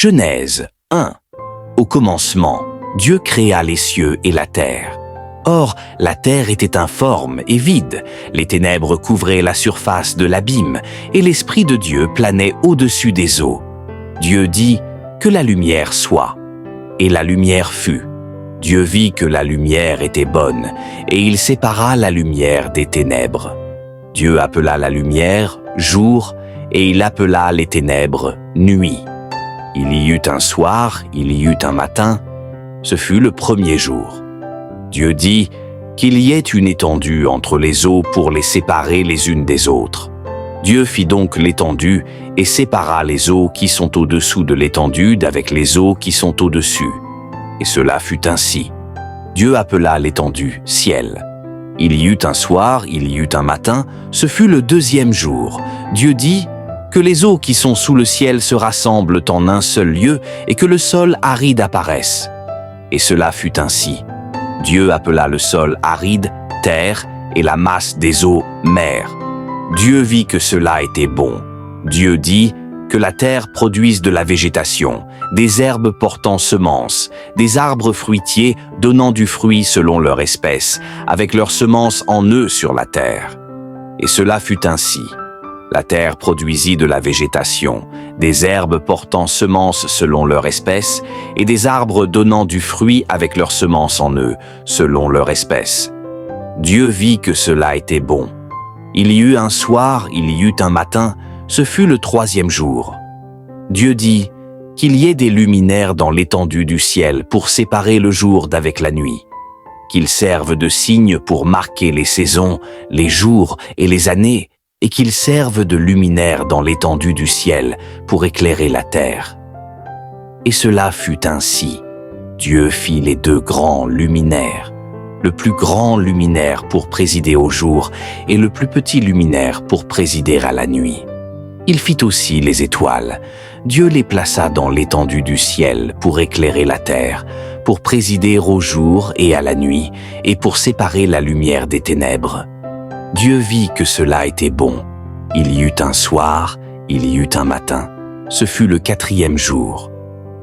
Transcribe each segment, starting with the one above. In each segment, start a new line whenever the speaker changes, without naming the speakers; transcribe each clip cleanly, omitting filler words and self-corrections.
Genèse 1. Au commencement, Dieu créa les cieux et la terre. Or, la terre était informe et vide, les ténèbres couvraient la surface de l'abîme, et l'Esprit de Dieu planait au-dessus des eaux. Dieu dit « Que la lumière soit ». Et la lumière fut. Dieu vit que la lumière était bonne, et il sépara la lumière des ténèbres. Dieu appela la lumière « jour », et il appela les ténèbres « nuit ». Il y eut un soir, il y eut un matin, ce fut le premier jour. Dieu dit qu'il y ait une étendue entre les eaux pour les séparer les unes des autres. Dieu fit donc l'étendue et sépara les eaux qui sont au-dessous de l'étendue d'avec les eaux qui sont au-dessus. Et cela fut ainsi. Dieu appela l'étendue « ciel ». Il y eut un soir, il y eut un matin, ce fut le deuxième jour. Dieu dit que les eaux qui sont sous le ciel se rassemblent en un seul lieu et que le sol aride apparaisse. Et cela fut ainsi. Dieu appela le sol aride « terre » et la masse des eaux « mer ». Dieu vit que cela était bon. Dieu dit que la terre produise de la végétation, des herbes portant semences, des arbres fruitiers donnant du fruit selon leur espèce, avec leurs semences en eux sur la terre. Et cela fut ainsi. La terre produisit de la végétation, des herbes portant semences selon leur espèce, et des arbres donnant du fruit avec leurs semences en eux, selon leur espèce. Dieu vit que cela était bon. Il y eut un soir, il y eut un matin, ce fut le troisième jour. Dieu dit qu'il y ait des luminaires dans l'étendue du ciel pour séparer le jour d'avec la nuit, qu'ils servent de signes pour marquer les saisons, les jours et les années, et qu'ils servent de luminaires dans l'étendue du ciel pour éclairer la terre. Et cela fut ainsi. Dieu fit les deux grands luminaires, le plus grand luminaire pour présider au jour et le plus petit luminaire pour présider à la nuit. Il fit aussi les étoiles. Dieu les plaça dans l'étendue du ciel pour éclairer la terre, pour présider au jour et à la nuit, et pour séparer la lumière des ténèbres. Dieu vit que cela était bon. Il y eut un soir, il y eut un matin. Ce fut le quatrième jour.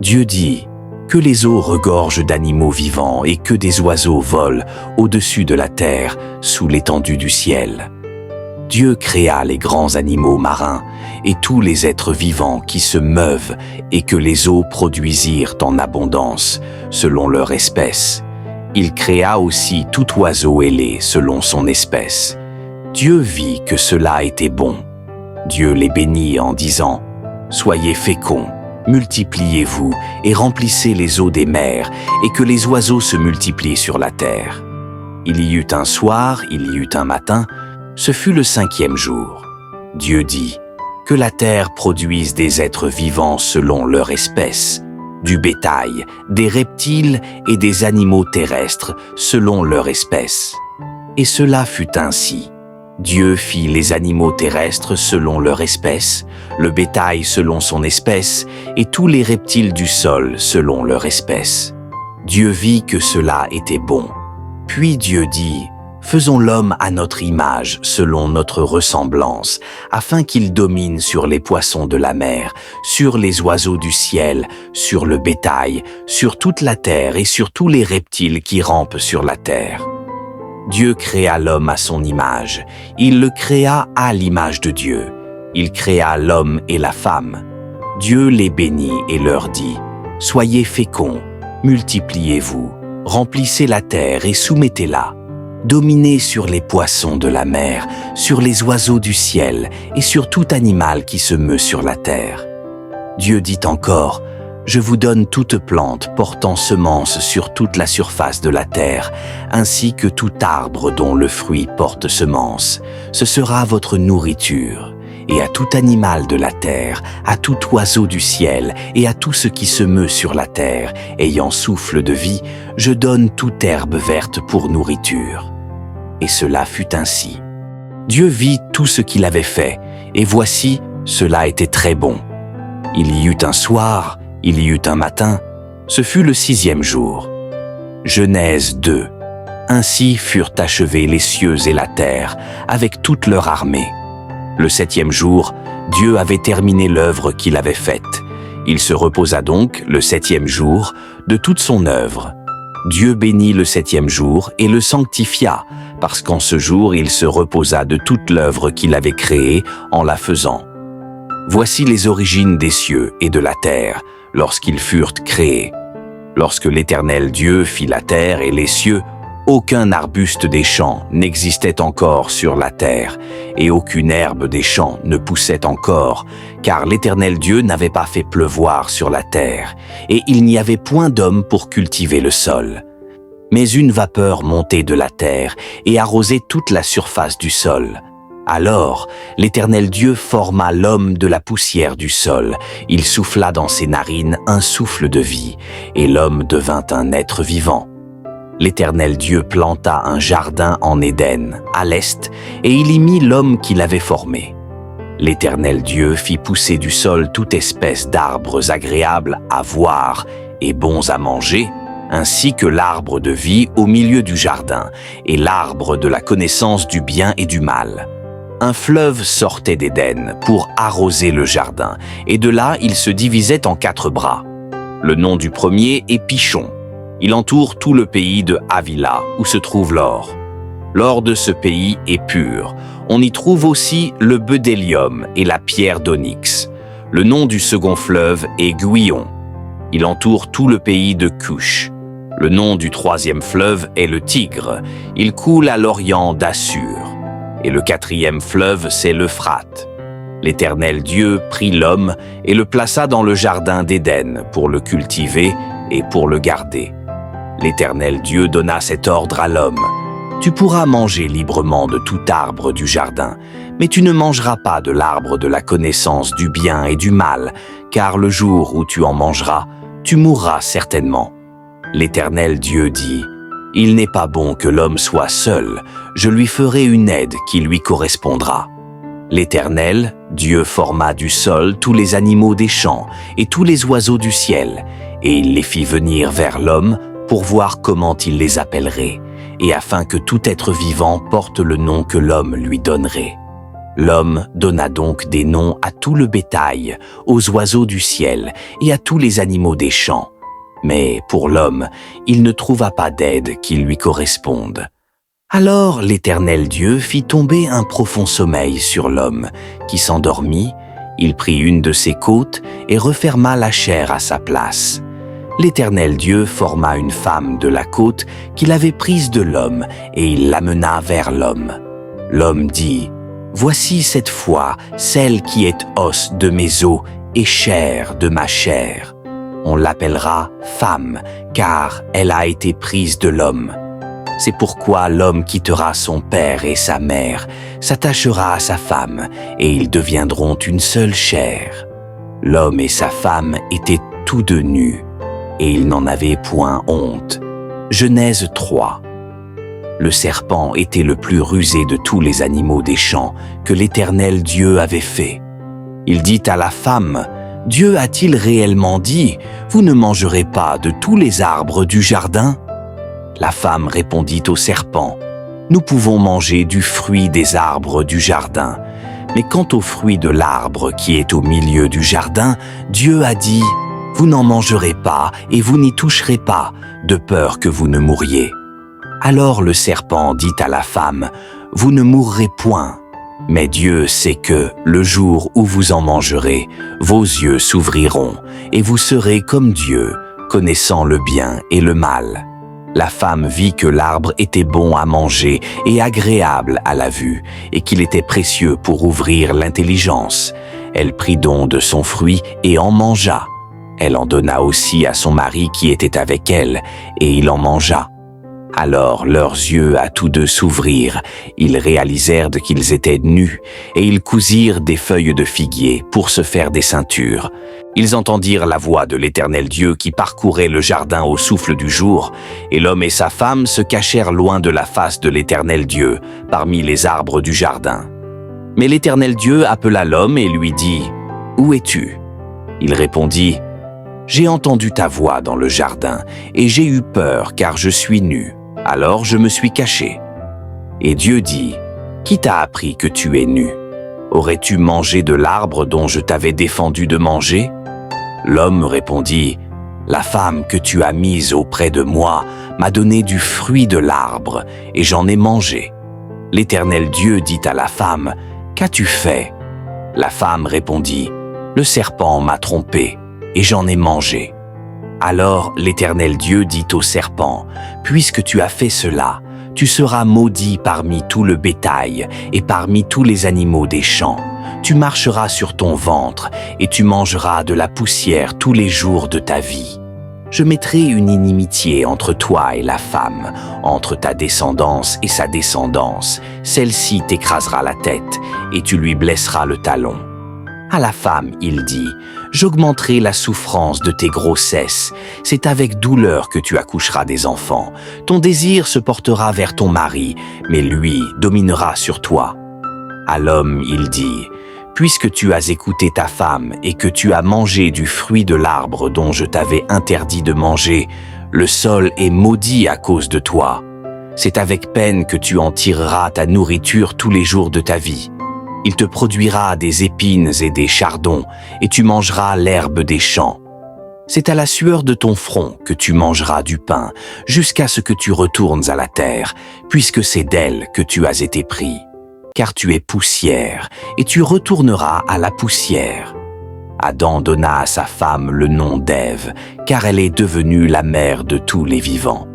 Dieu dit que les eaux regorgent d'animaux vivants et que des oiseaux volent au-dessus de la terre, sous l'étendue du ciel. Dieu créa les grands animaux marins et tous les êtres vivants qui se meuvent et que les eaux produisirent en abondance, selon leur espèce. Il créa aussi tout oiseau ailé selon son espèce. Dieu vit que cela était bon. Dieu les bénit en disant « Soyez féconds, multipliez-vous et remplissez les eaux des mers et que les oiseaux se multiplient sur la terre. » Il y eut un soir, il y eut un matin, ce fut le cinquième jour. Dieu dit que la terre produise des êtres vivants selon leur espèce, du bétail, des reptiles et des animaux terrestres selon leur espèce. Et cela fut ainsi. Dieu fit les animaux terrestres selon leur espèce, le bétail selon son espèce, et tous les reptiles du sol selon leur espèce. Dieu vit que cela était bon. Puis Dieu dit « Faisons l'homme à notre image, selon notre ressemblance, afin qu'il domine sur les poissons de la mer, sur les oiseaux du ciel, sur le bétail, sur toute la terre et sur tous les reptiles qui rampent sur la terre. » Dieu créa l'homme à son image. Il le créa à l'image de Dieu. Il créa l'homme et la femme. Dieu les bénit et leur dit « Soyez féconds, multipliez-vous, remplissez la terre et soumettez-la. Dominez sur les poissons de la mer, sur les oiseaux du ciel et sur tout animal qui se meut sur la terre. » Dieu dit encore « Je vous donne toute plante portant semence sur toute la surface de la terre, ainsi que tout arbre dont le fruit porte semence. Ce sera votre nourriture. Et à tout animal de la terre, à tout oiseau du ciel et à tout ce qui se meut sur la terre, ayant souffle de vie, je donne toute herbe verte pour nourriture. » Et cela fut ainsi. Dieu vit tout ce qu'il avait fait, et voici, cela était très bon. Il y eut un soir, il y eut un matin, ce fut le sixième jour. Genèse 2. Ainsi furent achevés les cieux et la terre, avec toute leur armée. Le septième jour, Dieu avait terminé l'œuvre qu'il avait faite. Il se reposa donc le 7e jour de toute son œuvre. Dieu bénit le 7e jour et le sanctifia, parce qu'en ce jour il se reposa de toute l'œuvre qu'il avait créée en la faisant. Voici les origines des cieux et de la terre, lorsqu'ils furent créés. Lorsque l'Éternel Dieu fit la terre et les cieux, aucun arbuste des champs n'existait encore sur la terre, et aucune herbe des champs ne poussait encore, car l'Éternel Dieu n'avait pas fait pleuvoir sur la terre, et il n'y avait point d'homme pour cultiver le sol. Mais une vapeur montait de la terre et arrosait toute la surface du sol. Alors, l'Éternel Dieu forma l'homme de la poussière du sol. Il souffla dans ses narines un souffle de vie, et l'homme devint un être vivant. L'Éternel Dieu planta un jardin en Éden, à l'est, et il y mit l'homme qu'il avait formé. L'Éternel Dieu fit pousser du sol toute espèce d'arbres agréables à voir et bons à manger, ainsi que l'arbre de vie au milieu du jardin, et l'arbre de la connaissance du bien et du mal. Un fleuve sortait d'Éden pour arroser le jardin, et de là il se divisait en 4 bras. Le nom du premier est Pichon. Il entoure tout le pays de Havila, où se trouve l'or. L'or de ce pays est pur. On y trouve aussi le bdellium et la pierre d'onyx. Le nom du second fleuve est Guion. Il entoure tout le pays de Cush. Le nom du 3e fleuve est le Tigre. Il coule à l'orient d'Assur. Et le 4e fleuve, c'est l'Euphrate. L'Éternel Dieu prit l'homme et le plaça dans le jardin d'Éden pour le cultiver et pour le garder. L'Éternel Dieu donna cet ordre à l'homme. Tu pourras manger librement de tout arbre du jardin, mais tu ne mangeras pas de l'arbre de la connaissance du bien et du mal, car le jour où tu en mangeras, tu mourras certainement. L'Éternel Dieu dit, « Il n'est pas bon que l'homme soit seul, je lui ferai une aide qui lui correspondra. » L'Éternel, Dieu forma du sol tous les animaux des champs et tous les oiseaux du ciel, et il les fit venir vers l'homme pour voir comment il les appellerait, et afin que tout être vivant porte le nom que l'homme lui donnerait. L'homme donna donc des noms à tout le bétail, aux oiseaux du ciel et à tous les animaux des champs. Mais pour l'homme, il ne trouva pas d'aide qui lui corresponde. Alors l'Éternel Dieu fit tomber un profond sommeil sur l'homme, qui s'endormit, il prit une de ses côtes et referma la chair à sa place. L'Éternel Dieu forma une femme de la côte qu'il avait prise de l'homme, et il l'amena vers l'homme. L'homme dit, « Voici cette fois celle qui est os de mes os et chair de ma chair. On l'appellera femme, car elle a été prise de l'homme. C'est pourquoi l'homme quittera son père et sa mère, s'attachera à sa femme, et ils deviendront une seule chair. L'homme et sa femme étaient tous deux nus, et ils n'en avaient point honte. » Genèse 3. Le serpent était le plus rusé de tous les animaux des champs que l'Éternel Dieu avait fait. Il dit à la femme, « Dieu a-t-il réellement dit, « Vous ne mangerez pas de tous les arbres du jardin ?» La femme répondit au serpent, « Nous pouvons manger du fruit des arbres du jardin. Mais quant au fruit de l'arbre qui est au milieu du jardin, Dieu a dit, « Vous n'en mangerez pas et vous n'y toucherez pas, de peur que vous ne mouriez. » Alors le serpent dit à la femme, « Vous ne mourrez point. Mais Dieu sait que, le jour où vous en mangerez, vos yeux s'ouvriront, et vous serez comme Dieu, connaissant le bien et le mal. » La femme vit que l'arbre était bon à manger et agréable à la vue, et qu'il était précieux pour ouvrir l'intelligence. Elle prit donc de son fruit et en mangea. Elle en donna aussi à son mari qui était avec elle, et il en mangea. Alors leurs yeux à tous deux s'ouvrirent, ils réalisèrent qu'ils étaient nus, et ils cousirent des feuilles de figuier pour se faire des ceintures. Ils entendirent la voix de l'Éternel Dieu qui parcourait le jardin au souffle du jour, et l'homme et sa femme se cachèrent loin de la face de l'Éternel Dieu, parmi les arbres du jardin. Mais l'Éternel Dieu appela l'homme et lui dit, « Où es-tu » Il répondit, « J'ai entendu ta voix dans le jardin, et j'ai eu peur car je suis nu. Alors je me suis caché. » Et Dieu dit, « Qui t'a appris que tu es nu ? Aurais-tu mangé de l'arbre dont je t'avais défendu de manger ?» L'homme répondit, « La femme que tu as mise auprès de moi m'a donné du fruit de l'arbre, et j'en ai mangé. » L'Éternel Dieu dit à la femme, « Qu'as-tu fait ?» La femme répondit, « Le serpent m'a trompé, et j'en ai mangé. » Alors l'Éternel Dieu dit au serpent, « Puisque tu as fait cela, tu seras maudit parmi tout le bétail et parmi tous les animaux des champs. Tu marcheras sur ton ventre et tu mangeras de la poussière tous les jours de ta vie. Je mettrai une inimitié entre toi et la femme, entre ta descendance et sa descendance. Celle-ci t'écrasera la tête et tu lui blesseras le talon. » À la femme, il dit, « J'augmenterai la souffrance de tes grossesses. C'est avec douleur que tu accoucheras des enfants. Ton désir se portera vers ton mari, mais lui dominera sur toi. » À l'homme, il dit, « Puisque tu as écouté ta femme et que tu as mangé du fruit de l'arbre dont je t'avais interdit de manger, le sol est maudit à cause de toi. C'est avec peine que tu en tireras ta nourriture tous les jours de ta vie. Il te produira des épines et des chardons, et tu mangeras l'herbe des champs. C'est à la sueur de ton front que tu mangeras du pain, jusqu'à ce que tu retournes à la terre, puisque c'est d'elle que tu as été pris. Car tu es poussière, et tu retourneras à la poussière. » Adam donna à sa femme le nom d'Ève, car elle est devenue la mère de tous les vivants.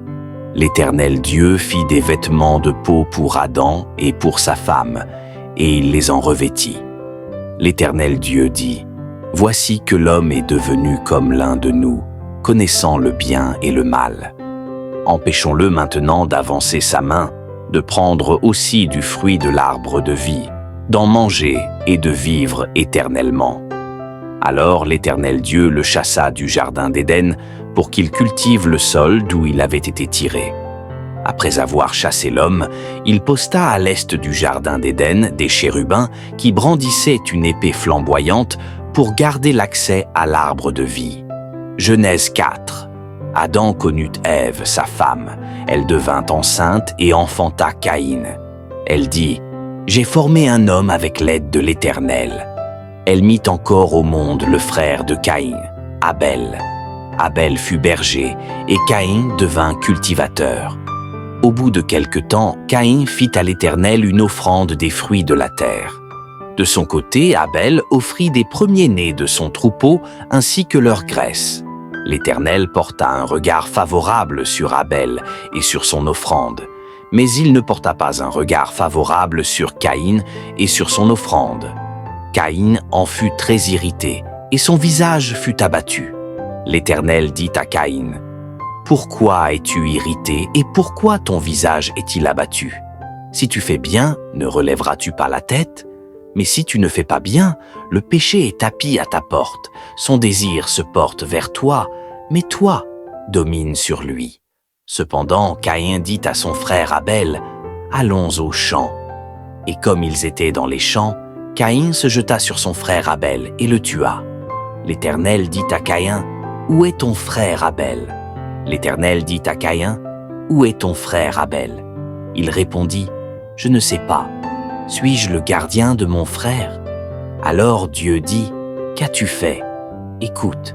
L'Éternel Dieu fit des vêtements de peau pour Adam et pour sa femme, et il les en revêtit. L'Éternel Dieu dit, « Voici que l'homme est devenu comme l'un de nous, connaissant le bien et le mal. Empêchons-le maintenant d'avancer sa main, de prendre aussi du fruit de l'arbre de vie, d'en manger et de vivre éternellement. » Alors l'Éternel Dieu le chassa du jardin d'Éden pour qu'il cultive le sol d'où il avait été tiré. Après avoir chassé l'homme, il posta à l'est du jardin d'Éden des chérubins qui brandissaient une épée flamboyante pour garder l'accès à l'arbre de vie. Genèse 4. Adam connut Ève, sa femme. Elle devint enceinte et enfanta Caïn. Elle dit, « J'ai formé un homme avec l'aide de l'Éternel. » Elle mit encore au monde le frère de Caïn, Abel. Abel fut berger et Caïn devint cultivateur. Au bout de quelque temps, Caïn fit à l'Éternel une offrande des fruits de la terre. De son côté, Abel offrit des premiers-nés de son troupeau ainsi que leur graisse. L'Éternel porta un regard favorable sur Abel et sur son offrande, mais il ne porta pas un regard favorable sur Caïn et sur son offrande. Caïn en fut très irrité et son visage fut abattu. L'Éternel dit à Caïn, « Pourquoi es-tu irrité et pourquoi ton visage est-il abattu? Si tu fais bien, ne relèveras-tu pas la tête? Mais si tu ne fais pas bien, le péché est tapi à ta porte. Son désir se porte vers toi, mais toi, domine sur lui. » Cependant, Caïn dit à son frère Abel, « Allons aux champs. » Et comme ils étaient dans les champs, Caïn se jeta sur son frère Abel et le tua. L'Éternel dit à Caïn, « Où est ton frère Abel ?» L'Éternel dit à Caïn, « Où est ton frère Abel ?» Il répondit, « Je ne sais pas. Suis-je le gardien de mon frère ?» Alors Dieu dit, « Qu'as-tu fait ? Écoute,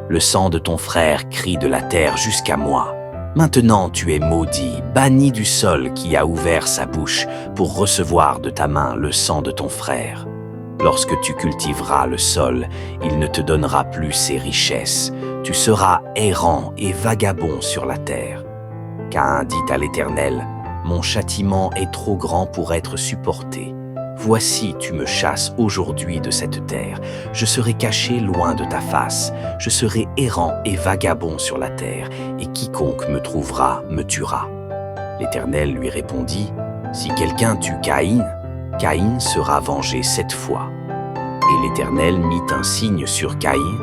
le sang de ton frère crie de la terre jusqu'à moi. Maintenant tu es maudit, banni du sol qui a ouvert sa bouche pour recevoir de ta main le sang de ton frère. Lorsque tu cultiveras le sol, il ne te donnera plus ses richesses. Tu seras errant et vagabond sur la terre. » Caïn dit à l'Éternel, « Mon châtiment est trop grand pour être supporté. Voici, tu me chasses aujourd'hui de cette terre. Je serai caché loin de ta face. Je serai errant et vagabond sur la terre, et quiconque me trouvera me tuera. » L'Éternel lui répondit, « Si quelqu'un tue Caïn, Caïn sera vengé 7 fois. » Et l'Éternel mit un signe sur Caïn,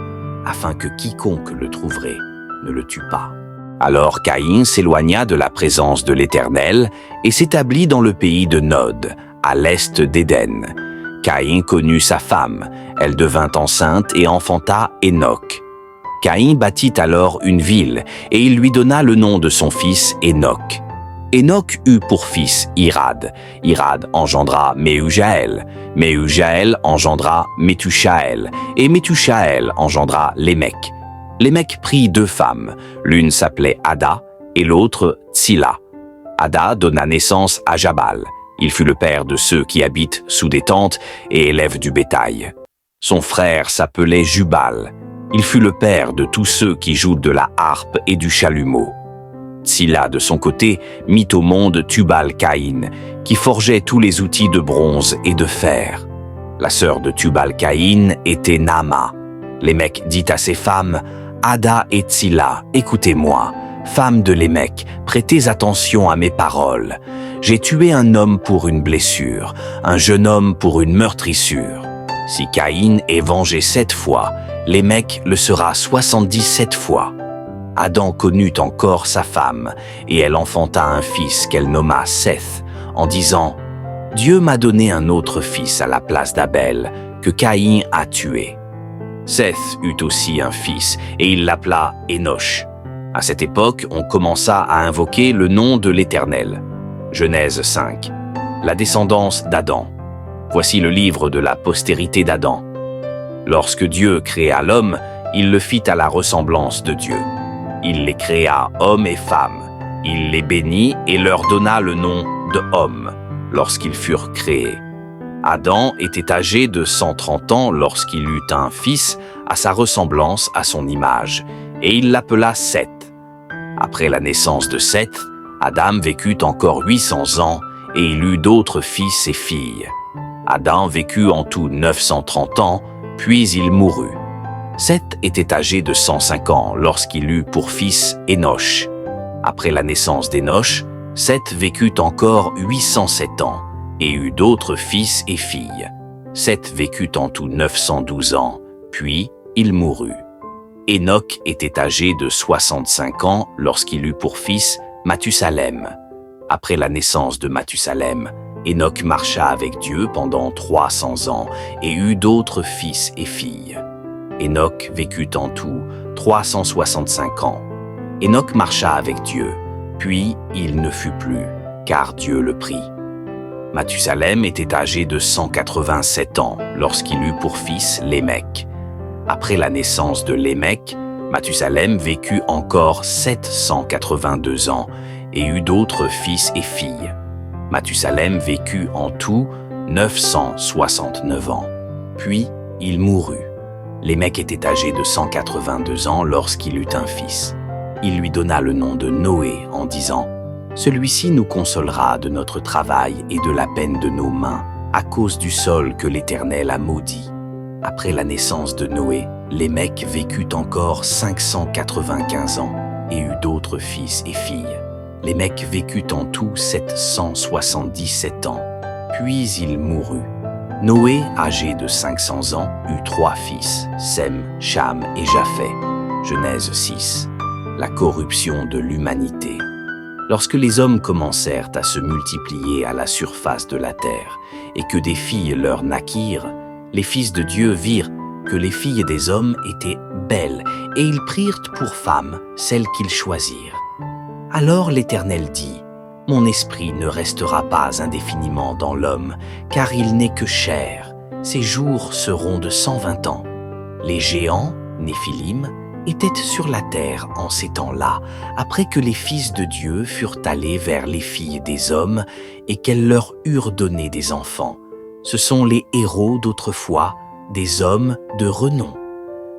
afin que quiconque le trouverait ne le tue pas. Alors Caïn s'éloigna de la présence de l'Éternel et s'établit dans le pays de Nod, à l'est d'Éden. Caïn connut sa femme, elle devint enceinte et enfanta Hénoc. Caïn bâtit alors une ville et il lui donna le nom de son fils Hénoc. Enoch eut pour fils Irad. Irad engendra Méhujaël. Méhujaël engendra Métushaël. Et Métushaël engendra Lémec. Lémec prit 2 femmes. L'une s'appelait Ada et l'autre Tsilla. Ada donna naissance à Jabal. Il fut le père de ceux qui habitent sous des tentes et élèvent du bétail. Son frère s'appelait Jubal. Il fut le père de tous ceux qui jouent de la harpe et du chalumeau. Tsilla, de son côté, mit au monde Tubal-Caïn, qui forgeait tous les outils de bronze et de fer. La sœur de Tubal-Caïn était Naama. Lémec dit à ses femmes, « Ada et Tsilla, écoutez-moi, femmes de Lémec, prêtez attention à mes paroles. J'ai tué un homme pour une blessure, un jeune homme pour une meurtrissure. Si Caïn est vengé 7 fois, Lémec le sera 77 fois. » Adam connut encore sa femme, et elle enfanta un fils qu'elle nomma Seth, en disant « Dieu m'a donné un autre fils à la place d'Abel, que Caïn a tué. » Seth eut aussi un fils, et il l'appela Énoch. À cette époque, on commença à invoquer le nom de l'Éternel. Genèse 5. La descendance d'Adam. Voici le livre de la postérité d'Adam. Lorsque Dieu créa l'homme, il le fit à la ressemblance de Dieu. Il les créa hommes et femmes. Il les bénit et leur donna le nom de hommes lorsqu'ils furent créés. Adam était âgé de 130 ans lorsqu'il eut un fils à sa ressemblance à son image, et il l'appela Seth. Après la naissance de Seth, Adam vécut encore 800 ans et il eut d'autres fils et filles. Adam vécut en tout 930 ans, puis il mourut. Seth était âgé de 105 ans lorsqu'il eut pour fils Énoch. Après la naissance d'Énoch, Seth vécut encore 807 ans et eut d'autres fils et filles. Seth vécut en tout 912 ans, puis il mourut. Enoch était âgé de 65 ans lorsqu'il eut pour fils Mathusalem. Après la naissance de Mathusalem, Enoch marcha avec Dieu pendant 300 ans et eut d'autres fils et filles. Enoch vécut en tout 365 ans. Enoch marcha avec Dieu, puis il ne fut plus, car Dieu le prit. Mathusalem était âgé de 187 ans lorsqu'il eut pour fils Lémec. Après la naissance de Lémec, Mathusalem vécut encore 782 ans et eut d'autres fils et filles. Mathusalem vécut en tout 969 ans, puis il mourut. Lémec était âgé de 182 ans lorsqu'il eut un fils. Il lui donna le nom de Noé en disant « Celui-ci nous consolera de notre travail et de la peine de nos mains, à cause du sol que l'Éternel a maudit. » Après la naissance de Noé, Lémec vécut encore 595 ans et eut d'autres fils et filles. Lémec vécut en tout 777 ans, puis il mourut. Noé, âgé de 500 ans, eut 3 fils, Sem, Cham et Japheth. Genèse 6. La corruption de l'humanité. Lorsque les hommes commencèrent à se multiplier à la surface de la terre et que des filles leur naquirent, les fils de Dieu virent que les filles des hommes étaient belles et ils prirent pour femmes celles qu'ils choisirent. Alors l'Éternel dit « Mon esprit ne restera pas indéfiniment dans l'homme, car il n'est que chair. Ses jours seront de 120 ans. » Les géants, Néphilim, étaient sur la terre en ces temps-là, après que les fils de Dieu furent allés vers les filles des hommes et qu'elles leur eurent donné des enfants. Ce sont les héros d'autrefois, des hommes de renom.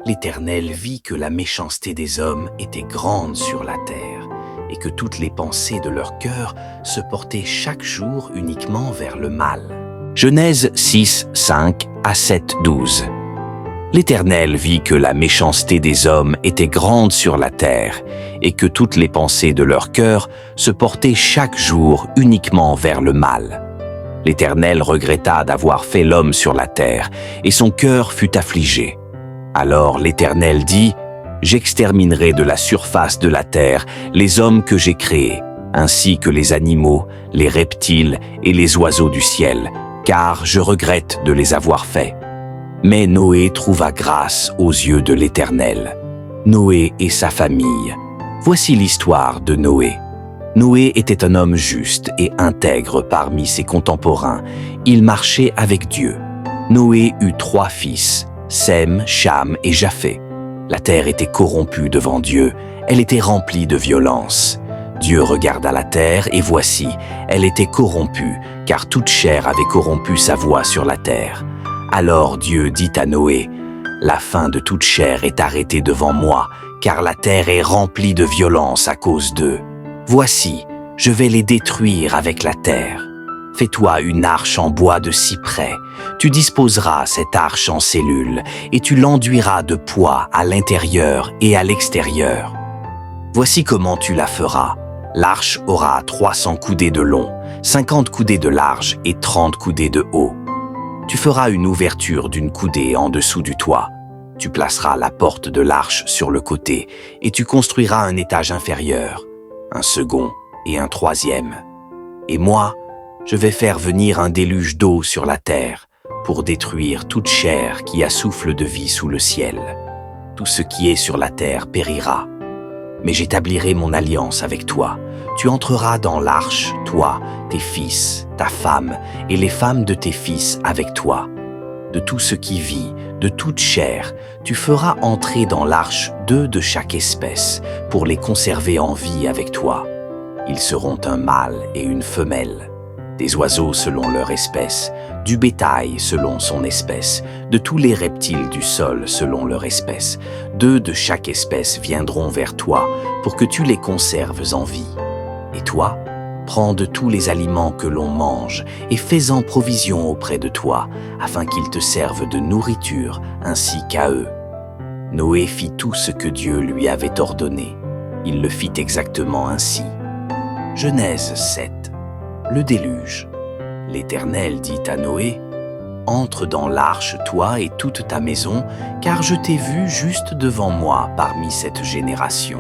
L'Éternel vit que la méchanceté des hommes était grande sur la terre, et que toutes les pensées de leur cœur se portaient chaque jour uniquement vers le mal. Genèse 6, 5 à 7, 12. L'Éternel vit que la méchanceté des hommes était grande sur la terre, et que toutes les pensées de leur cœur se portaient chaque jour uniquement vers le mal. L'Éternel regretta d'avoir fait l'homme sur la terre, et son cœur fut affligé. Alors l'Éternel dit « J'exterminerai de la surface de la terre les hommes que j'ai créés, ainsi que les animaux, les reptiles et les oiseaux du ciel, car je regrette de les avoir faits. » Mais Noé trouva grâce aux yeux de l'Éternel. Noé et sa famille. Voici l'histoire de Noé. Noé était un homme juste et intègre parmi ses contemporains. Il marchait avec Dieu. Noé eut 3 fils, Sem, Cham et Japheth. La terre était corrompue devant Dieu, elle était remplie de violence. Dieu regarda la terre et voici, elle était corrompue, car toute chair avait corrompu sa voie sur la terre. Alors Dieu dit à Noé, « La fin de toute chair est arrêtée devant moi, car la terre est remplie de violence à cause d'eux. Voici, je vais les détruire avec la terre. Fais-toi une arche en bois de cyprès. Tu disposeras cette arche en cellules et tu l'enduiras de poix à l'intérieur et à l'extérieur. Voici comment tu la feras. L'arche aura 300 coudées de long, 50 coudées de large et 30 coudées de haut. Tu feras une ouverture d'une coudée en dessous du toit. Tu placeras la porte de l'arche sur le côté et tu construiras un étage inférieur, un second et un troisième. Et moi, je vais faire venir un déluge d'eau sur la terre pour détruire toute chair qui a souffle de vie sous le ciel. Tout ce qui est sur la terre périra. Mais j'établirai mon alliance avec toi. Tu entreras dans l'arche, toi, tes fils, ta femme et les femmes de tes fils avec toi. De tout ce qui vit, de toute chair, tu feras entrer dans l'arche 2 de chaque espèce pour les conserver en vie avec toi. Ils seront un mâle et une femelle. Des oiseaux selon leur espèce, du bétail selon son espèce, de tous les reptiles du sol selon leur espèce. 2 de chaque espèce viendront vers toi pour que tu les conserves en vie. Et toi, prends de tous les aliments que l'on mange et fais-en provision auprès de toi, afin qu'ils te servent de nourriture ainsi qu'à eux. Noé fit tout ce que Dieu lui avait ordonné. Il le fit exactement ainsi. Genèse 7. Le déluge. L'Éternel dit à Noé, « Entre dans l'arche, toi et toute ta maison, car je t'ai vu juste devant moi parmi cette génération.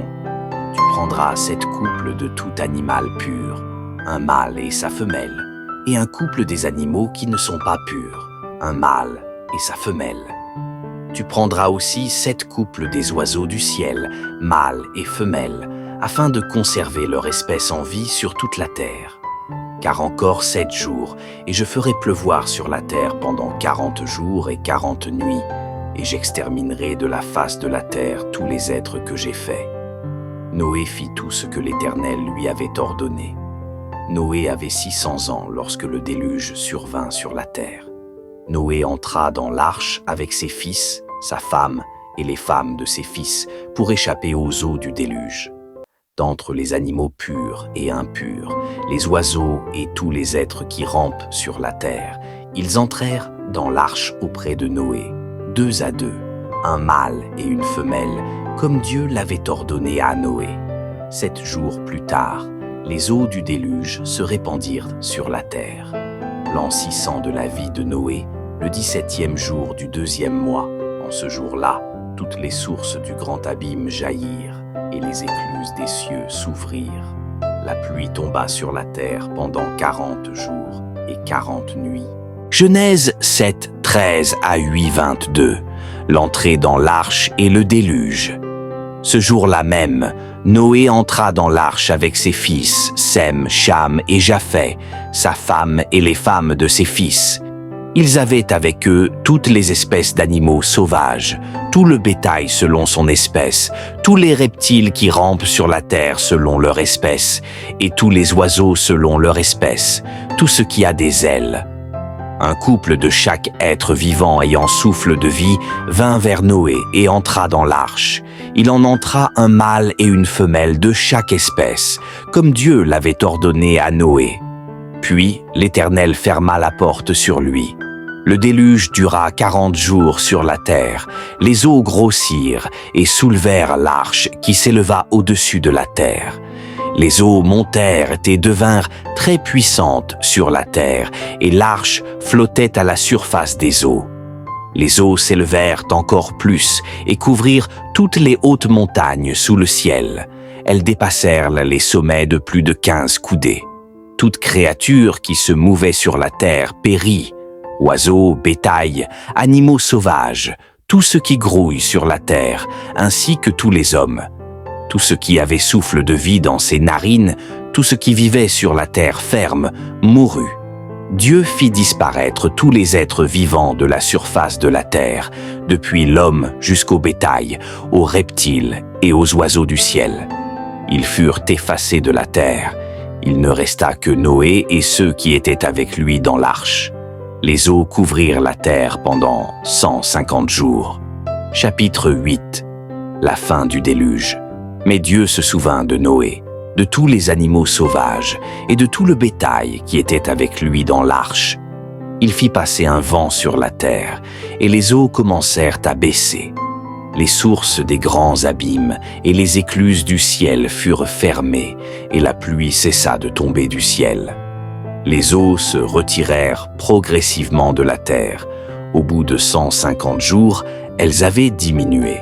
Tu prendras 7 couples de tout animal pur, un mâle et sa femelle, et un couple des animaux qui ne sont pas purs, un mâle et sa femelle. Tu prendras aussi 7 couples des oiseaux du ciel, mâles et femelles, afin de conserver leur espèce en vie sur toute la terre. Car encore 7 jours, et je ferai pleuvoir sur la terre pendant 40 jours et 40 nuits, et j'exterminerai de la face de la terre tous les êtres que j'ai faits. » Noé fit tout ce que l'Éternel lui avait ordonné. Noé avait 600 ans lorsque le déluge survint sur la terre. Noé entra dans l'arche avec ses fils, sa femme et les femmes de ses fils pour échapper aux eaux du déluge. D'entre les animaux purs et impurs, les oiseaux et tous les êtres qui rampent sur la terre, ils entrèrent dans l'arche auprès de Noé, 2 à 2, un mâle et une femelle, comme Dieu l'avait ordonné à Noé. 7 jours plus tard, les eaux du déluge se répandirent sur la terre. L'an 600 de la vie de Noé, le 17e jour du 2e mois, en ce jour-là, toutes les sources du grand abîme jaillirent, et les écluses des cieux s'ouvrirent. La pluie tomba sur la terre pendant 40 jours et 40 nuits. Genèse 7, 13 à 8, 22. L'entrée dans l'arche et le déluge. Ce jour-là même, Noé entra dans l'arche avec ses fils, Sem, Cham et Japheth, sa femme et les femmes de ses fils. Ils avaient avec eux toutes les espèces d'animaux sauvages, tout le bétail selon son espèce, tous les reptiles qui rampent sur la terre selon leur espèce, et tous les oiseaux selon leur espèce, tout ce qui a des ailes. Un couple de chaque être vivant ayant souffle de vie vint vers Noé et entra dans l'arche. Il en entra un mâle et une femelle de chaque espèce, comme Dieu l'avait ordonné à Noé. Puis l'Éternel ferma la porte sur lui. Le déluge dura 40 jours sur la terre. Les eaux grossirent et soulevèrent l'arche qui s'éleva au-dessus de la terre. Les eaux montèrent et devinrent très puissantes sur la terre, et l'arche flottait à la surface des eaux. Les eaux s'élevèrent encore plus et couvrirent toutes les hautes montagnes sous le ciel. Elles dépassèrent les sommets de plus de 15 coudées. Toute créature qui se mouvait sur la terre périt. Oiseaux, bétail, animaux sauvages, tout ce qui grouille sur la terre, ainsi que tous les hommes. Tout ce qui avait souffle de vie dans ses narines, tout ce qui vivait sur la terre ferme, mourut. Dieu fit disparaître tous les êtres vivants de la surface de la terre, depuis l'homme jusqu'au bétail, aux reptiles et aux oiseaux du ciel. Ils furent effacés de la terre. Il ne resta que Noé et ceux qui étaient avec lui dans l'arche. Les eaux couvrirent la terre pendant 150 jours. Chapitre 8. La fin du déluge. Mais Dieu se souvint de Noé, de tous les animaux sauvages et de tout le bétail qui était avec lui dans l'arche. Il fit passer un vent sur la terre, et les eaux commencèrent à baisser. Les sources des grands abîmes et les écluses du ciel furent fermées, et la pluie cessa de tomber du ciel. Les eaux se retirèrent progressivement de la terre. Au bout de 150 jours, elles avaient diminué.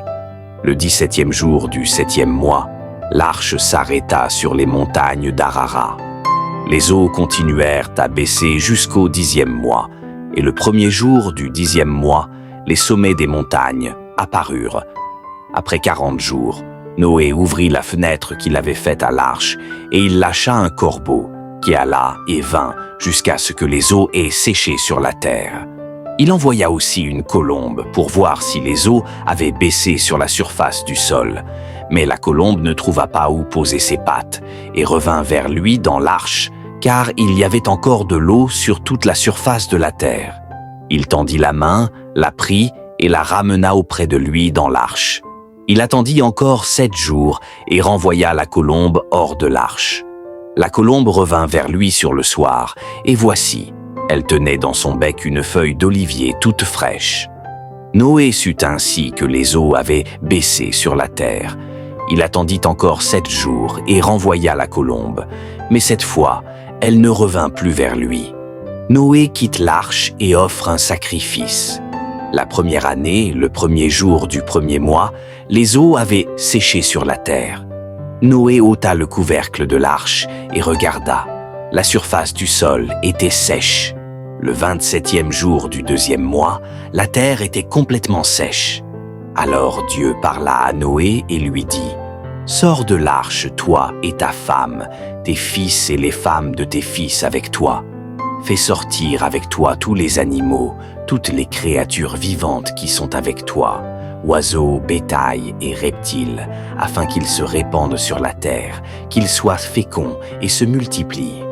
Le 17e jour du 7e mois, l'arche s'arrêta sur les montagnes d'Ararat. Les eaux continuèrent à baisser jusqu'au 10e mois, et le 1er jour du 10e mois, les sommets des montagnes apparurent. Après 40 jours, Noé ouvrit la fenêtre qu'il avait faite à l'arche, et il lâcha un corbeau, qui alla et vint jusqu'à ce que les eaux aient séché sur la terre. Il envoya aussi une colombe pour voir si les eaux avaient baissé sur la surface du sol. Mais la colombe ne trouva pas où poser ses pattes et revint vers lui dans l'arche, car il y avait encore de l'eau sur toute la surface de la terre. Il tendit la main, la prit et la ramena auprès de lui dans l'arche. Il attendit encore 7 jours et renvoya la colombe hors de l'arche. La colombe revint vers lui sur le soir, et voici, elle tenait dans son bec une feuille d'olivier toute fraîche. Noé sut ainsi que les eaux avaient baissé sur la terre. Il attendit encore 7 jours et renvoya la colombe, mais cette fois, elle ne revint plus vers lui. Noé quitte l'arche et offre un sacrifice. La première année, le 1er jour du 1er mois, les eaux avaient séché sur la terre. Noé ôta le couvercle de l'arche et regarda. La surface du sol était sèche. Le 27e jour du 2e mois, la terre était complètement sèche. Alors Dieu parla à Noé et lui dit : « Sors de l'arche, toi et ta femme, tes fils et les femmes de tes fils avec toi. Fais sortir avec toi tous les animaux, toutes les créatures vivantes qui sont avec toi, oiseaux, bétail et reptiles, afin qu'ils se répandent sur la terre, qu'ils soient féconds et se multiplient. »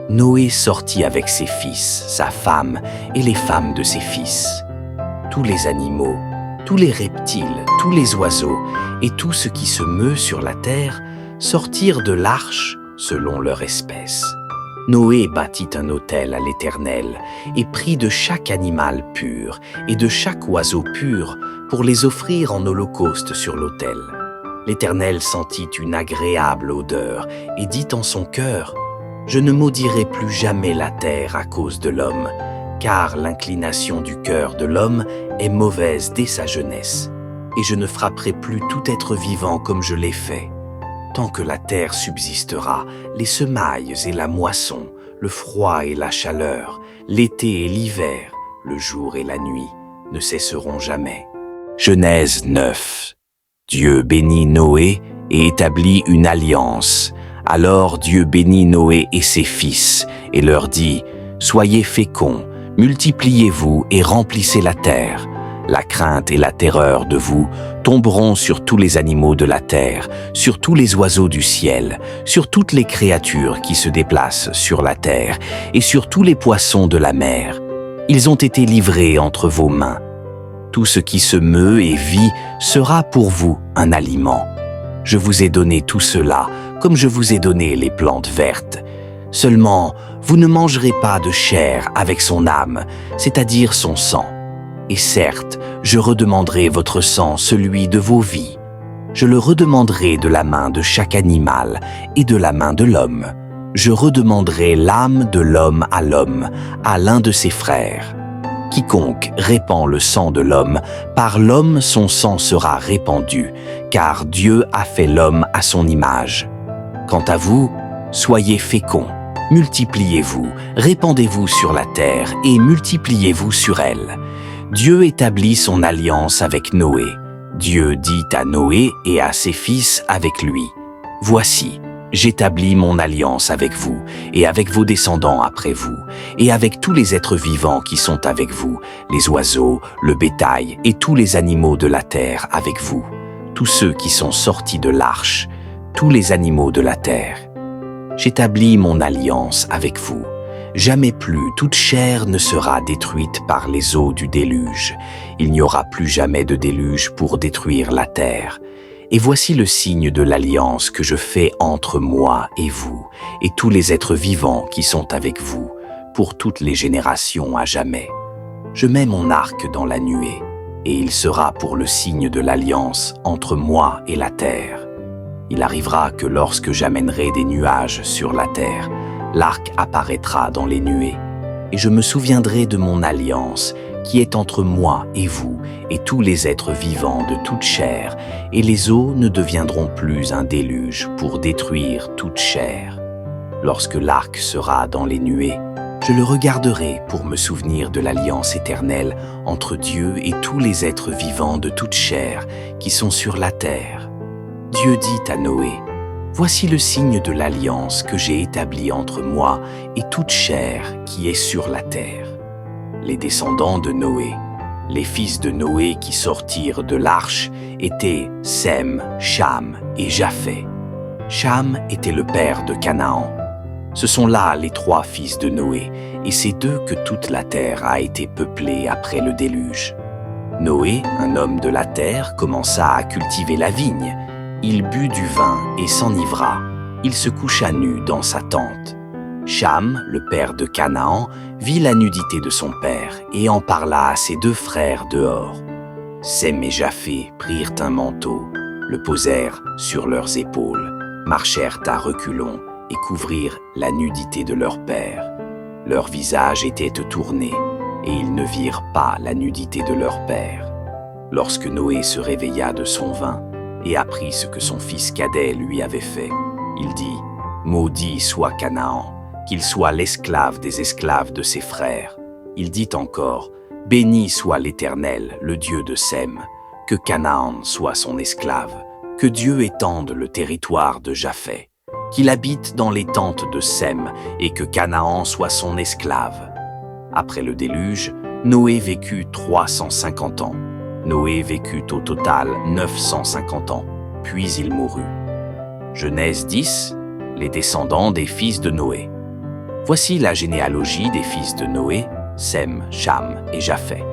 Noé sortit avec ses fils, sa femme et les femmes de ses fils. Tous les animaux, tous les reptiles, tous les oiseaux et tout ce qui se meut sur la terre sortirent de l'arche selon leur espèce. Noé bâtit un autel à l'Éternel et prit de chaque animal pur et de chaque oiseau pur pour les offrir en holocauste sur l'autel. L'Éternel sentit une agréable odeur et dit en son cœur : « Je ne maudirai plus jamais la terre à cause de l'homme, car l'inclination du cœur de l'homme est mauvaise dès sa jeunesse, et je ne frapperai plus tout être vivant comme je l'ai fait. Tant que la terre subsistera, les semailles et la moisson, le froid et la chaleur, l'été et l'hiver, le jour et la nuit, ne cesseront jamais. » Genèse 9. Dieu bénit Noé et établit une alliance. Alors Dieu bénit Noé et ses fils et leur dit : « Soyez féconds, multipliez-vous et remplissez la terre. La crainte et la terreur de vous tomberont sur tous les animaux de la terre, sur tous les oiseaux du ciel, sur toutes les créatures qui se déplacent sur la terre et sur tous les poissons de la mer. Ils ont été livrés entre vos mains. Tout ce qui se meut et vit sera pour vous un aliment. Je vous ai donné tout cela, comme je vous ai donné les plantes vertes. Seulement, vous ne mangerez pas de chair avec son âme, c'est-à-dire son sang. Et certes, je redemanderai votre sang, celui de vos vies. Je le redemanderai de la main de chaque animal et de la main de l'homme. Je redemanderai l'âme de l'homme, à l'un de ses frères. Quiconque répand le sang de l'homme, par l'homme son sang sera répandu, car Dieu a fait l'homme à son image. Quant à vous, soyez féconds, multipliez-vous, répandez-vous sur la terre et multipliez-vous sur elle. Dieu établit son alliance avec Noé. Dieu dit à Noé et à ses fils avec lui, « Voici, j'établis mon alliance avec vous et avec vos descendants après vous, et avec tous les êtres vivants qui sont avec vous, les oiseaux, le bétail et tous les animaux de la terre avec vous, tous ceux qui sont sortis de l'arche, tous les animaux de la terre. J'établis mon alliance avec vous. Jamais plus toute chair ne sera détruite par les eaux du déluge. Il n'y aura plus jamais de déluge pour détruire la terre. Et voici le signe de l'alliance que je fais entre moi et vous, et tous les êtres vivants qui sont avec vous, pour toutes les générations à jamais. Je mets mon arc dans la nuée, et il sera pour le signe de l'alliance entre moi et la terre. Il arrivera que lorsque j'amènerai des nuages sur la terre, l'arc apparaîtra dans les nuées, et je me souviendrai de mon alliance qui est entre moi et vous et tous les êtres vivants de toute chair, et les eaux ne deviendront plus un déluge pour détruire toute chair. Lorsque l'arc sera dans les nuées, je le regarderai pour me souvenir de l'alliance éternelle entre Dieu et tous les êtres vivants de toute chair qui sont sur la terre. Dieu dit à Noé, « Voici le signe de l'alliance que j'ai établie entre moi et toute chair qui est sur la terre. » Les descendants de Noé, les fils de Noé qui sortirent de l'arche, étaient Sem, Cham et Japheth. Cham était le père de Canaan. Ce sont là les 3 fils de Noé, et c'est d'eux que toute la terre a été peuplée après le déluge. Noé, un homme de la terre, commença à cultiver la vigne. Il but du vin et s'enivra. Il se coucha nu dans sa tente. Cham, le père de Canaan, vit la nudité de son père et en parla à ses 2 frères dehors. Sem et Japheth prirent un manteau, le posèrent sur leurs épaules, marchèrent à reculons et couvrirent la nudité de leur père. Leur visage était tourné et ils ne virent pas la nudité de leur père. Lorsque Noé se réveilla de son vin et apprit ce que son fils cadet lui avait fait, il dit, « Maudit soit Canaan, qu'il soit l'esclave des esclaves de ses frères. » Il dit encore, « Béni soit l'Éternel, le Dieu de Sem, que Canaan soit son esclave, que Dieu étende le territoire de Japheth, qu'il habite dans les tentes de Sem et que Canaan soit son esclave. » Après le déluge, Noé vécut 350 ans. Noé vécut au total 950 ans, puis il mourut. Genèse 10, les descendants des fils de Noé. Voici la généalogie des fils de Noé, Sem, Cham et Japheth.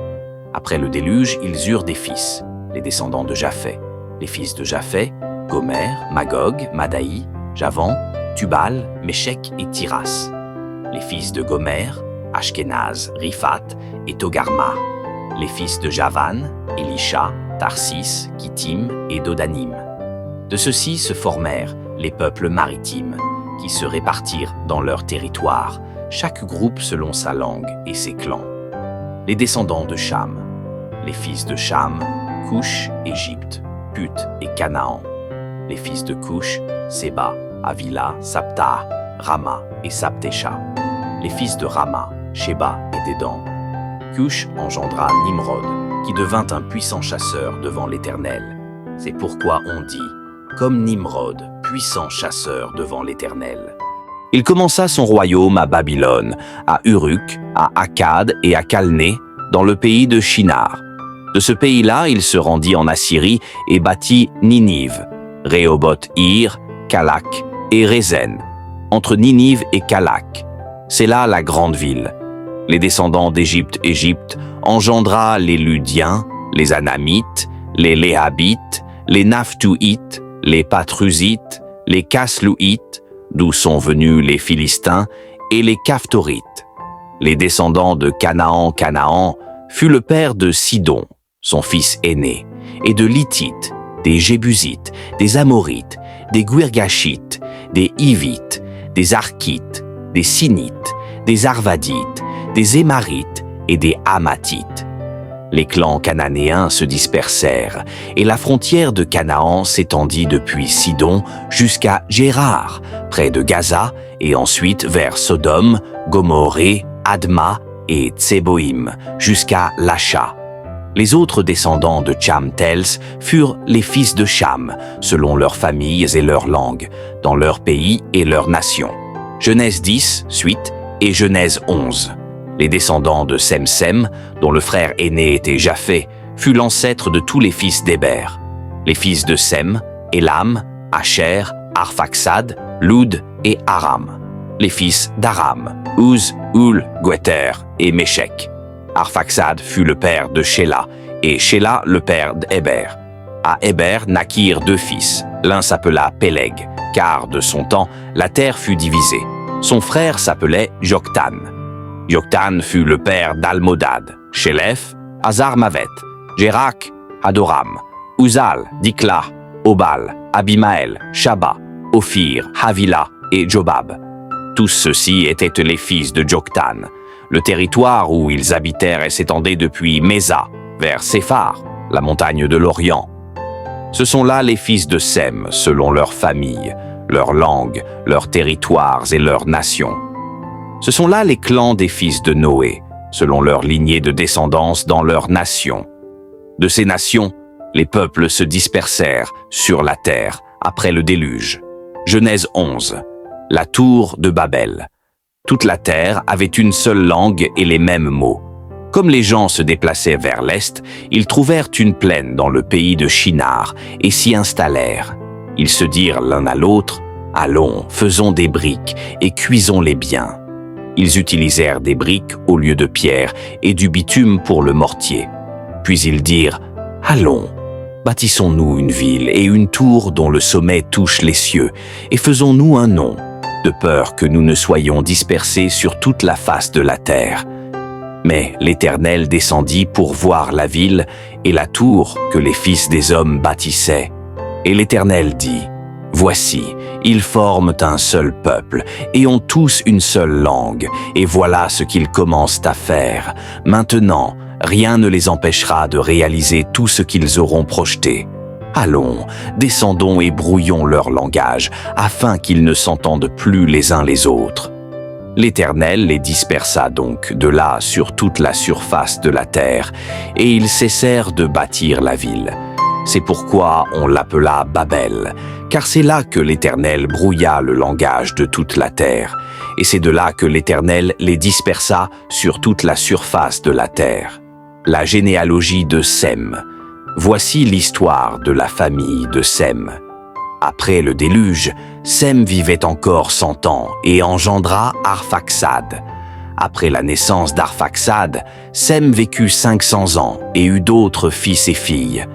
Après le déluge, ils eurent des fils, les descendants de Japheth. Les fils de Japheth, Gomer, Magog, Madaï, Javan, Tubal, Méchec et Tiras. Les fils de Gomer, Ashkenaz, Riphath et Togarma. Les fils de Javan, Elisha, Tarsis, Kittim et Dodanim. De ceux-ci se formèrent les peuples maritimes, qui se répartirent dans leur territoire, chaque groupe selon sa langue et ses clans. Les descendants de Cham. Les fils de Cham, Cush, Égypte, Put et Canaan. Les fils de Cush, Séba, Havila, Sabta, Rama et Sabtesha. Les fils de Rama, Sheba et Dédan. Cush engendra Nimrod, qui devint un puissant chasseur devant l'Éternel. C'est pourquoi on dit, comme Nimrod, puissant chasseur devant l'Éternel. Il commença son royaume à Babylone, à Uruk, à Akkad et à Calné, dans le pays de Shinar. De ce pays-là, il se rendit en Assyrie et bâtit Ninive, Rehoboth-Ir, Calak et Rézen, entre Ninive et Calak. C'est là la grande ville. Les descendants d'Égypte engendra les Ludiens, les Anamites, les Léhabites, les Naphtuhites, les Patrusites, les Casluhites, d'où sont venus les Philistins, et les Caphtorites. Les descendants de Canaan fut le père de Sidon, son fils aîné, et de l'Hittite, des Jébusites, des Amorites, des Guirgashites, des Hivites, des Arkites, des Sinites, des Arvadites, des Émarites et des Hamathites. Les clans cananéens se dispersèrent, et la frontière de Canaan s'étendit depuis Sidon jusqu'à Gérar, près de Gaza, et ensuite vers Sodome, Gomorrhée, Adma et Tseboïm, jusqu'à Lacha. Les autres descendants de Cham-Tels furent les fils de Cham, selon leurs familles et leurs langues, dans leur pays et leur nation. Genèse 10, suite, et Genèse 11. Les descendants de Sem, dont le frère aîné était Japheth, fut l'ancêtre de tous les fils d'Héber. Les fils de Sem, Élam, Asher, Arphaxad, Loud et Aram. Les fils d'Aram, Uz, Hul, Guéter et Méchec. Arphaxad fut le père de Shéla, et Shéla le père d'Héber. À Héber naquirent 2 fils. L'un s'appela Péleg, car de son temps, la terre fut divisée. Son frère s'appelait Joktan. Joktan fut le père d'Almodad, Shélef, Hazarmavet, Jérak, Adoram, Uzal, Dikla, Obal, Abimaël, Shaba, Ophir, Havila et Jobab. Tous ceux-ci étaient les fils de Joktan. Le territoire où ils habitèrent s'étendait depuis Mésa, vers Séphar, la montagne de l'Orient. Ce sont là les fils de Sem, selon leurs familles, leurs langues, leurs territoires et leurs nations. Ce sont là les clans des fils de Noé, selon leur lignée de descendance dans leurs nations. De ces nations, les peuples se dispersèrent sur la terre après le déluge. Genèse 11. La tour de Babel. Toute la terre avait une seule langue et les mêmes mots. Comme les gens se déplaçaient vers l'est, ils trouvèrent une plaine dans le pays de Shinar et s'y installèrent. Ils se dirent l'un à l'autre, « Allons, faisons des briques et cuisons-les bien. » Ils utilisèrent des briques au lieu de pierre et du bitume pour le mortier. Puis ils dirent, « Allons, bâtissons-nous une ville et une tour dont le sommet touche les cieux, et faisons-nous un nom, de peur que nous ne soyons dispersés sur toute la face de la terre. » Mais l'Éternel descendit pour voir la ville et la tour que les fils des hommes bâtissaient. Et l'Éternel dit, « Voici, ils forment un seul peuple et ont tous une seule langue, et voilà ce qu'ils commencent à faire. Maintenant, rien ne les empêchera de réaliser tout ce qu'ils auront projeté. Allons, descendons et brouillons leur langage, afin qu'ils ne s'entendent plus les uns les autres. » L'Éternel les dispersa donc de là sur toute la surface de la terre, et ils cessèrent de bâtir la ville. C'est pourquoi on l'appela Babel, car c'est là que l'Éternel brouilla le langage de toute la terre, et c'est de là que l'Éternel les dispersa sur toute la surface de la terre. La généalogie de Sem. Voici l'histoire de la famille de Sem. Après le déluge, Sem vivait encore 100 ans et engendra Arphaxad. Après la naissance d'Arphaxad, Sem vécut 500 ans et eut d'autres fils et filles.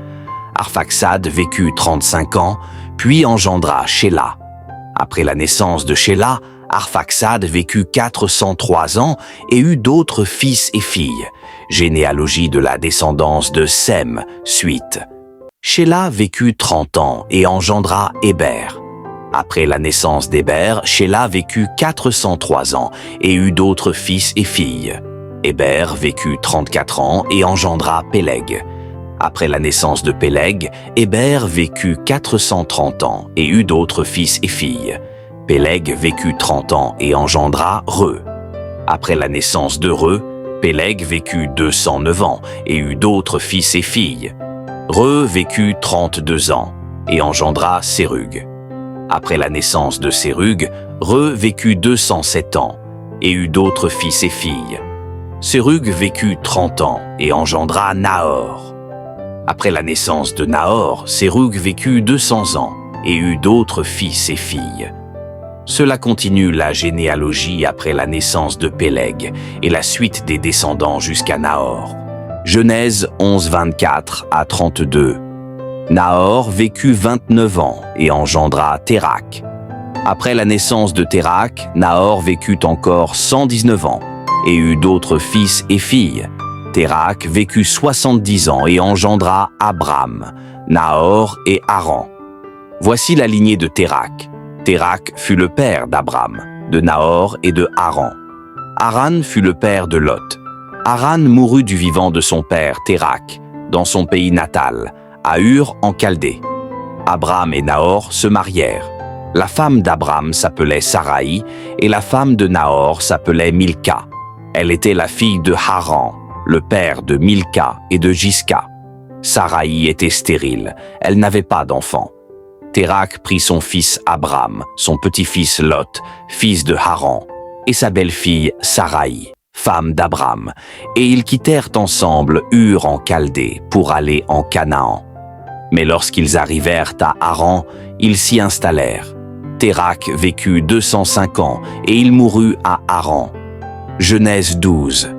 Arphaxad vécut 35 ans, puis engendra Shéla. Après la naissance de Shéla, Arphaxad vécut 403 ans et eut d'autres fils et filles. Généalogie de la descendance de Sem, suite. Shéla vécut 30 ans et engendra Héber. Après la naissance d'Héber, Shéla vécut 403 ans et eut d'autres fils et filles. Héber vécut 34 ans et engendra Péleg. Après la naissance de Péleg, Héber vécut 430 ans et eut d'autres fils et filles. Péleg vécut 30 ans et engendra Reu. Après la naissance de Reu, Péleg vécut 209 ans et eut d'autres fils et filles. Reu vécut 32 ans et engendra Sérug. Après la naissance de Sérug, Reu vécut 207 ans et eut d'autres fils et filles. Sérug vécut 30 ans et engendra Nahor. Après la naissance de Nahor, Sérug vécut 200 ans et eut d'autres fils et filles. Cela continue la généalogie après la naissance de Péleg et la suite des descendants jusqu'à Nahor. Genèse 11, 24 à 32. Nahor vécut 29 ans et engendra Térak. Après la naissance de Térak, Nahor vécut encore 119 ans et eut d'autres fils et filles. Térak vécut 70 ans et engendra Abram, Nahor et Haran. Voici la lignée de Térak. Térak fut le père d'Abram, de Nahor et de Haran. Haran fut le père de Lot. Haran mourut du vivant de son père Térak, dans son pays natal, à Ur en Chaldée. Abram et Nahor se marièrent. La femme d'Abram s'appelait Saraï et la femme de Nahor s'appelait Milka. Elle était la fille de Haran, le père de Milca et de Jisca. Saraï était stérile, elle n'avait pas d'enfant. Térakh prit son fils Abram, son petit-fils Lot, fils de Haran, et sa belle-fille Saraï, femme d'Abram, et ils quittèrent ensemble Ur en Chaldée pour aller en Canaan. Mais lorsqu'ils arrivèrent à Haran, ils s'y installèrent. Térakh vécut 205 ans et il mourut à Haran. Genèse 12.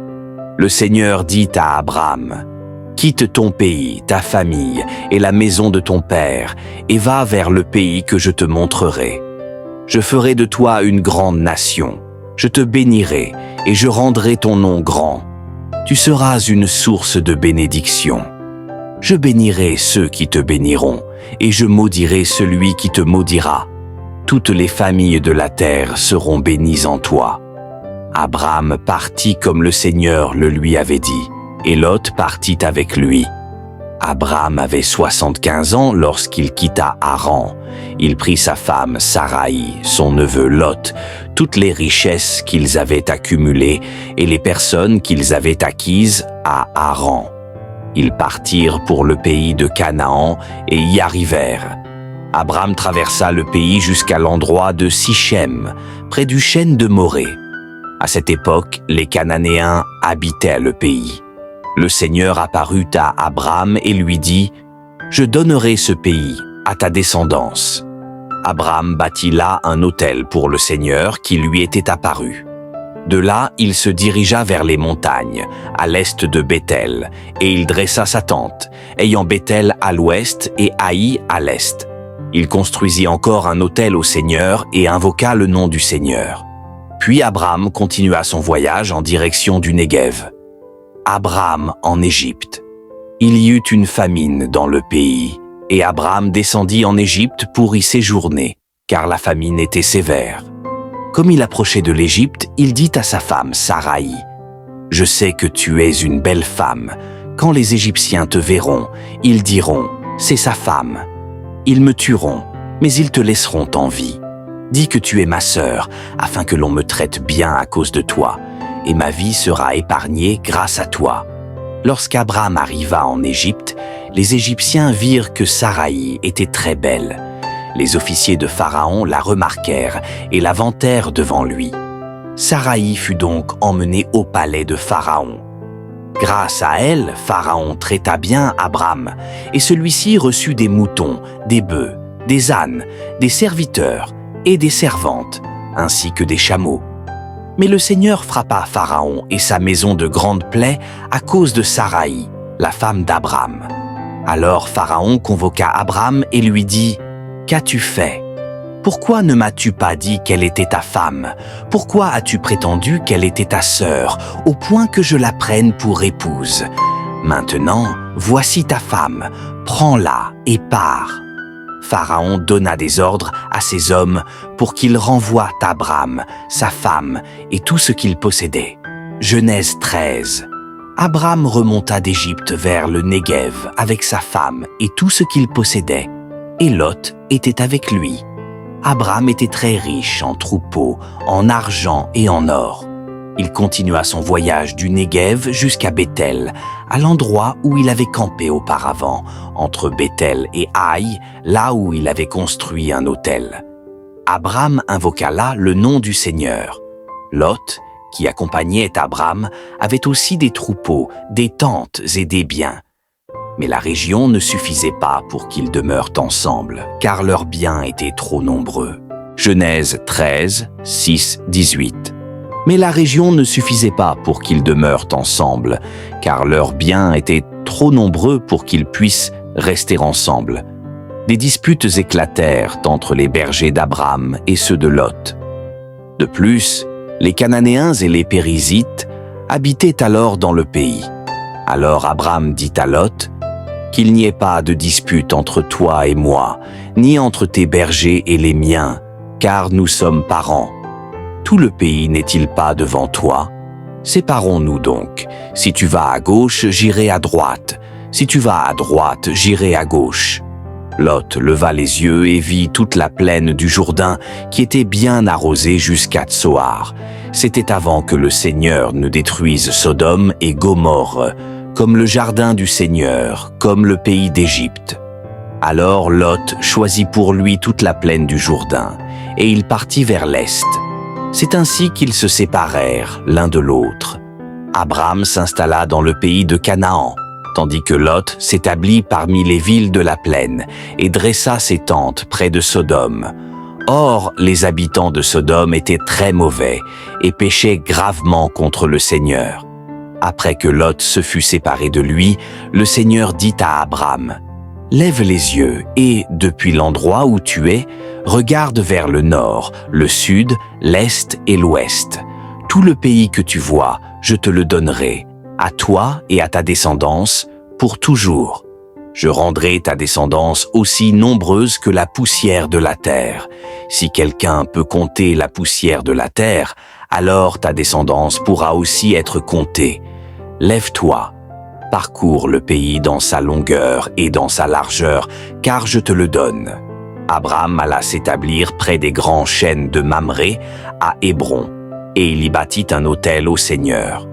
Le Seigneur dit à Abram: « Quitte ton pays, ta famille et la maison de ton père, et va vers le pays que je te montrerai. Je ferai de toi une grande nation. Je te bénirai et je rendrai ton nom grand. Tu seras une source de bénédiction. Je bénirai ceux qui te béniront, et je maudirai celui qui te maudira. Toutes les familles de la terre seront bénies en toi. » Abram partit comme le Seigneur le lui avait dit, et Lot partit avec lui. Abram avait 75 ans lorsqu'il quitta Haran. Il prit sa femme Saraï, son neveu Lot, toutes les richesses qu'ils avaient accumulées et les personnes qu'ils avaient acquises à Haran. Ils partirent pour le pays de Canaan et y arrivèrent. Abram traversa le pays jusqu'à l'endroit de Sichem, près du chêne de Morée. À cette époque, les Cananéens habitaient le pays. Le Seigneur apparut à Abram et lui dit: « Je donnerai ce pays à ta descendance. » Abram bâtit là un autel pour le Seigneur qui lui était apparu. De là, il se dirigea vers les montagnes, à l'est de Béthel, et il dressa sa tente, ayant Béthel à l'ouest et Haï à l'est. Il construisit encore un autel au Seigneur et invoqua le nom du Seigneur. Puis Abram continua son voyage en direction du Néguev. Abram en Égypte. Il y eut une famine dans le pays, et Abram descendit en Égypte pour y séjourner, car la famine était sévère. Comme il approchait de l'Égypte, il dit à sa femme Saraï: « Je sais que tu es une belle femme. Quand les Égyptiens te verront, ils diront: c'est sa femme. Ils me tueront, mais ils te laisseront en vie. Dis que tu es ma sœur, afin que l'on me traite bien à cause de toi, et ma vie sera épargnée grâce à toi. » Lorsqu'Abram arriva en Égypte, les Égyptiens virent que Saraï était très belle. Les officiers de Pharaon la remarquèrent et la vantèrent devant lui. Saraï fut donc emmenée au palais de Pharaon. Grâce à elle, Pharaon traita bien Abram, et celui-ci reçut des moutons, des bœufs, des ânes, des serviteurs et des servantes, ainsi que des chameaux. Mais le Seigneur frappa Pharaon et sa maison de grandes plaies à cause de Saraï, la femme d'Abram. Alors Pharaon convoqua Abram et lui dit: « Qu'as-tu fait? Pourquoi ne m'as-tu pas dit qu'elle était ta femme? Pourquoi as-tu prétendu qu'elle était ta sœur, au point que je la prenne pour épouse? Maintenant, voici ta femme, prends-la et pars. » Pharaon donna des ordres à ses hommes pour qu'ils renvoient Abram, sa femme et tout ce qu'il possédait. Genèse 13. Abram remonta d'Égypte vers le Néguev avec sa femme et tout ce qu'il possédait, et Lot était avec lui. Abram était très riche en troupeaux, en argent et en or. Il continua son voyage du Néguev jusqu'à Béthel, à l'endroit où il avait campé auparavant, entre Béthel et Haï, là où il avait construit un autel. Abram invoqua là le nom du Seigneur. Lot, qui accompagnait Abram, avait aussi des troupeaux, des tentes et des biens. Mais la région ne suffisait pas pour qu'ils demeurent ensemble, car leurs biens étaient trop nombreux. Genèse 13, 6, 18. Mais la région ne suffisait pas pour qu'ils demeurent ensemble, car leurs biens étaient trop nombreux pour qu'ils puissent rester ensemble. Des disputes éclatèrent entre les bergers d'Abram et ceux de Lot. De plus, les Cananéens et les Périzites habitaient alors dans le pays. Alors Abram dit à Lot: « Qu'il n'y ait pas de dispute entre toi et moi, ni entre tes bergers et les miens, car nous sommes parents. Tout le pays n'est-il pas devant toi? Séparons-nous donc. Si tu vas à gauche, j'irai à droite. Si tu vas à droite, j'irai à gauche. » Lot leva les yeux et vit toute la plaine du Jourdain qui était bien arrosée jusqu'à Tsoar. C'était avant que le Seigneur ne détruise Sodome et Gomorrhe, comme le jardin du Seigneur, comme le pays d'Égypte. Alors Lot choisit pour lui toute la plaine du Jourdain, et il partit vers l'est. C'est ainsi qu'ils se séparèrent l'un de l'autre. Abram s'installa dans le pays de Canaan, tandis que Lot s'établit parmi les villes de la plaine et dressa ses tentes près de Sodome. Or, les habitants de Sodome étaient très mauvais et péchaient gravement contre le Seigneur. Après que Lot se fut séparé de lui, le Seigneur dit à Abram, « Lève les yeux et, depuis l'endroit où tu es, regarde vers le nord, le sud, l'est et l'ouest. Tout le pays que tu vois, je te le donnerai, à toi et à ta descendance, pour toujours. Je rendrai ta descendance aussi nombreuse que la poussière de la terre. Si quelqu'un peut compter la poussière de la terre, alors ta descendance pourra aussi être comptée. Lève-toi, parcours le pays dans sa longueur et dans sa largeur, car je te le donne. » Abram alla s'établir près des grands chênes de Mamré, à Hébron, et il y bâtit un autel au Seigneur.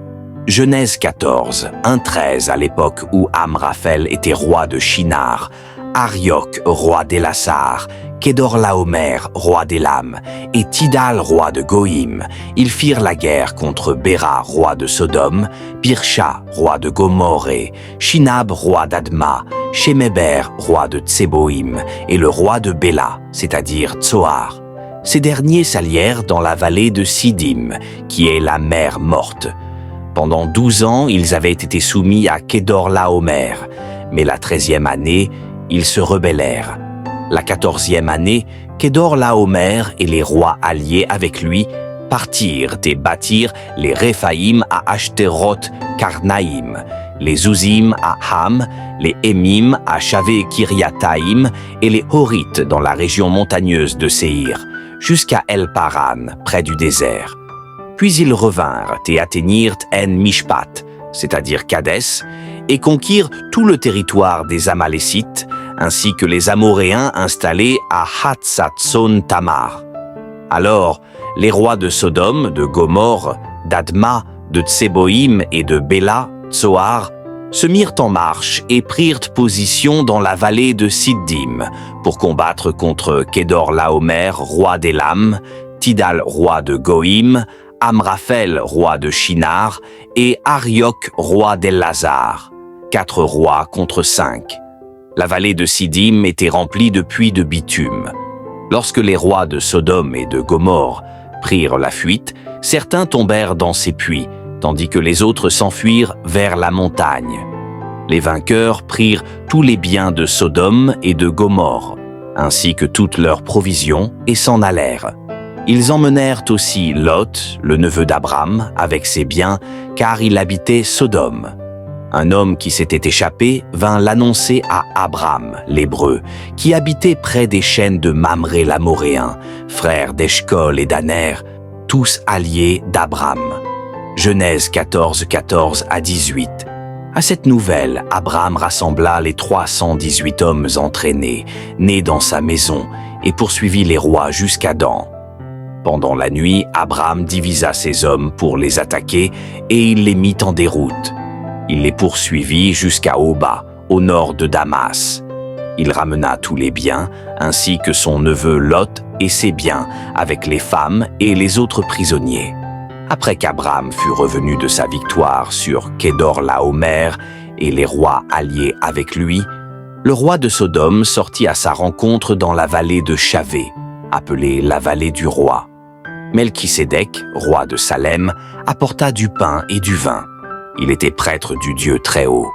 Genèse 14, 1-13 à l'époque où Amraphel était roi de Shinar, Arioch roi d'Élassar, Kédorlaomer roi d'Élam et Tidal roi de Goïm. Ils firent la guerre contre Béra roi de Sodome, Birsha roi de Gomorrhe, Shinab roi d'Adma, Shemeber roi de Tseboïm et le roi de Béla, c'est-à-dire Tsoar. Ces derniers s'allièrent dans la vallée de Sidim, qui est la mer morte. Pendant 12 ans, ils avaient été soumis à Kédorlaomer, mais la 13e année, ils se rebellèrent. La 14e année, Kédorlaomer et les rois alliés avec lui partirent et bâtirent les Réphaïm à Ashtéroth Karnaïm, les Ouzim à Ham, les Émim à Shavé-Kiriataïm et les Horites dans la région montagneuse de Séhir, jusqu'à El-Paran, près du désert. Puis ils revinrent et atteignirent En-Mishpat, c'est-à-dire Kadès, et conquirent tout le territoire des Amalécites, ainsi que les Amoréens installés à Hatsatzon Tamar. Alors, les rois de Sodome, de Gomorrhe, d'Adma, de Tseboïm et de Béla, Tsoar, se mirent en marche et prirent position dans la vallée de Siddim pour combattre contre Kédorlaomer, roi d'Élam, Tidal, roi de Goïm, Amraphel, roi de Shinar, et Arioch, roi d'El-Lazar. 4 rois contre 5. La vallée de Siddim était remplie de puits de bitume. Lorsque les rois de Sodome et de Gomorrhe prirent la fuite, certains tombèrent dans ces puits, tandis que les autres s'enfuirent vers la montagne. Les vainqueurs prirent tous les biens de Sodome et de Gomorrhe, ainsi que toutes leurs provisions, et s'en allèrent. Ils emmenèrent aussi Lot, le neveu d'Abram, avec ses biens, car il habitait Sodome. Un homme qui s'était échappé vint l'annoncer à Abram, l'Hébreu, qui habitait près des chênes de Mamré l'Amoréen, frère d'Eshcol et d'Aner, tous alliés d'Abram. Genèse 14, 14 à 18. À cette nouvelle, Abram rassembla les 318 hommes entraînés, nés dans sa maison, et poursuivit les rois jusqu'à Dan. Pendant la nuit, Abram divisa ses hommes pour les attaquer, et il les mit en déroute. Il les poursuivit jusqu'à Oba, au nord de Damas. Il ramena tous les biens, ainsi que son neveu Lot et ses biens, avec les femmes et les autres prisonniers. Après qu'Abram fut revenu de sa victoire sur Kédorlaomer et les rois alliés avec lui, le roi de Sodome sortit à sa rencontre dans la vallée de Shavé, appelée la vallée du roi. Melchisédek, roi de Salem, apporta du pain et du vin. Il était prêtre du Dieu Très-Haut.